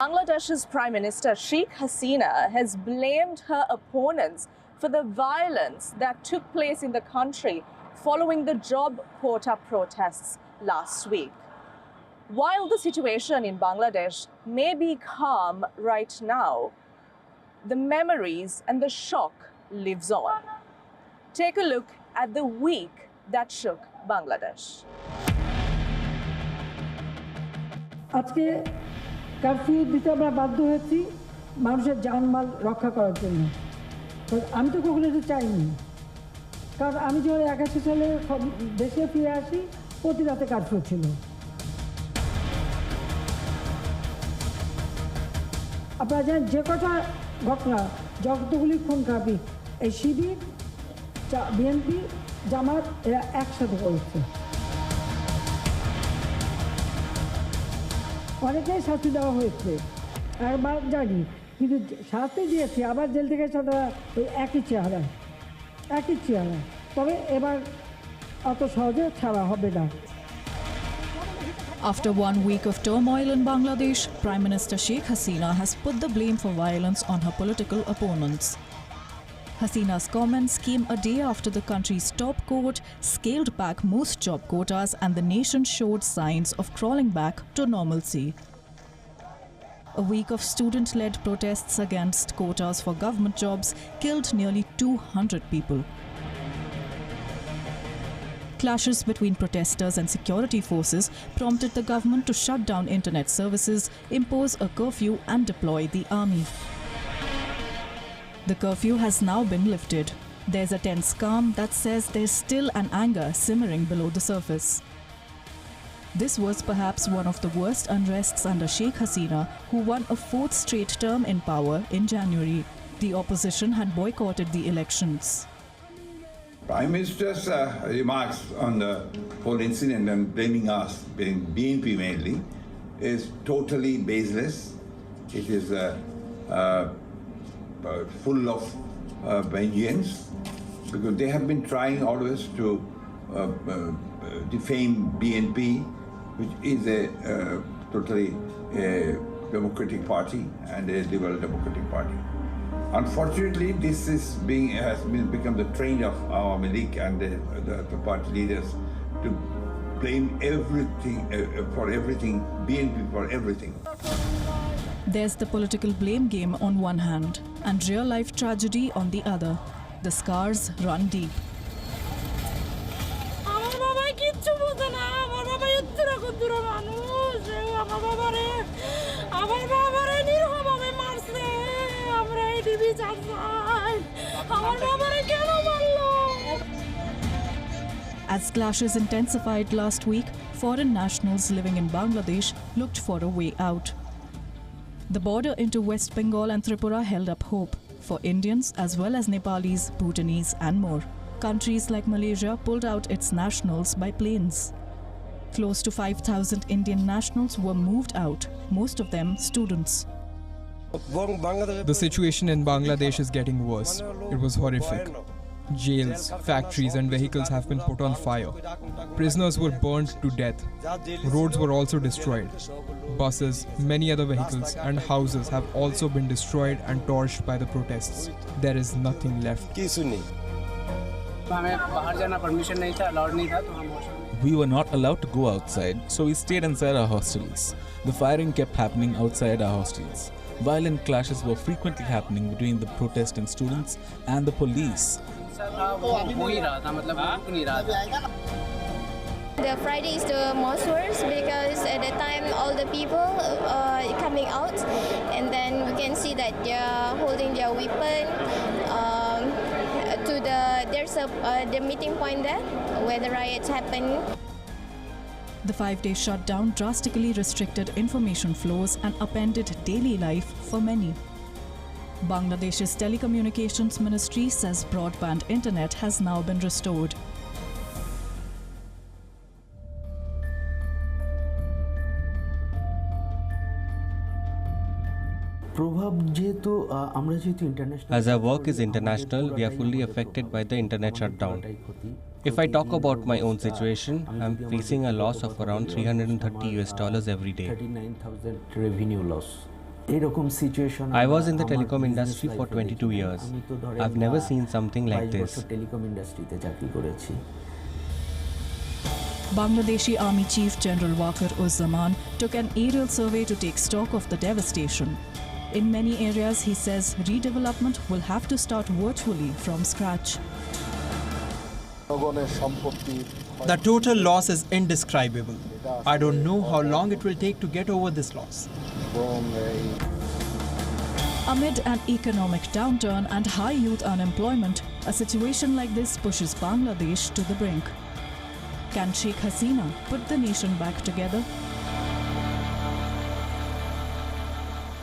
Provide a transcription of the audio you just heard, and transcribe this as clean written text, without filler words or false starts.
Bangladesh's Prime Minister Sheikh Hasina has blamed her opponents for the violence that took place in the country following the job quota protests last week. While the situation in Bangladesh may be calm right now, the memories and the shock lives on. Take a look at the week that shook Bangladesh. আজকে curfew দিতে আমরা বাধ্য হয়েছি মানুষের জানমাল রক্ষা করার জন্য। আমি তো কখনো এটা চাইনি, কারণ আমি যখন 81 সালে দেশে ফিরে আসি প্রতি রাতে কারফিউ ছিল। আপনারা জানেন যে কটা ঘটনা, যতগুলি খুন খারাপি এই শিবির, বিএনপি, জামাত এরা একসাথে করেছে। অনেকেই শাস্তি দেওয়া হয়েছে, একবার জানি, কিন্তু শাস্তি দিয়েছে আবার জেল থেকে তারা ওই একই চেহারা। তবে এবার অত সহজে ছাড়া হবে না। After 1 week of turmoil in Bangladesh, Prime Minister Sheikh Hasina has put the blame for violence on her political opponents. Hasina's comments came a day after the country's top court scaled back most job quotas and the nation showed signs of crawling back to normalcy. A week of student-led protests against quotas for government jobs killed nearly 200 people. Clashes between protesters and security forces prompted the government to shut down internet services, impose a curfew and deploy the army. The curfew has now been lifted. There's a tense calm that says there's still an anger simmering below the surface. This was perhaps one of the worst unrests under Sheikh Hasina, who won a 4th straight term in power in January. The opposition had boycotted the elections. Prime Minister's remarks on the whole incident and blaming us, being BNP mainly, is totally baseless. It is full of vengeance, because they have been trying always to defame BNP, which is a totally democratic party and a liberal democratic party. Unfortunately, this has become the trend of our Malik and the party leaders to blame everything for everything, BNP for everything. There's the political blame game on one hand and real-life tragedy on the other. The scars run deep. As clashes intensified last week, foreign nationals living in Bangladesh looked for a way out. The border into West Bengal and Tripura held up hope for Indians as well as Nepalis, Bhutanese and more. Countries like Malaysia pulled out its nationals by planes. Close to 5,000 Indian nationals were moved out, most of them students. The situation in Bangladesh is getting worse. It was horrific. Jails, factories and vehicles have been put on fire. Prisoners were burned to death. Roads were also destroyed. Buses, many other vehicles and houses have also been destroyed and torched by the protests. There is nothing left. We were not allowed to go outside, so we stayed inside our hostels. The firing kept happening outside our hostels. Violent clashes were frequently happening between the protesting students and the police. The Friday is the most worst because at the time all the people coming out, and then we can see that they're holding their weapon there's the meeting point there where the riots happen. The 5-day shutdown drastically restricted information flows and upended daily life for many. Bangladesh's telecommunications ministry says broadband internet has now been restored. As our work is international, we are fully affected by the internet shutdown. If I talk about my own situation, I'm facing a loss of around $330 every day. 39,000 revenue loss. I was in the telecom industry for 22 years. I've never seen something like this. Bangladeshi Army Chief General Waqar Uzzaman took an aerial survey to take stock of the devastation. In many areas, he says redevelopment will have to start virtually from scratch. The total loss is indescribable. I don't know how long it will take to get over this loss. Amid an economic downturn and high youth unemployment, a situation like this pushes Bangladesh to the brink. Can Sheikh Hasina put the nation back together?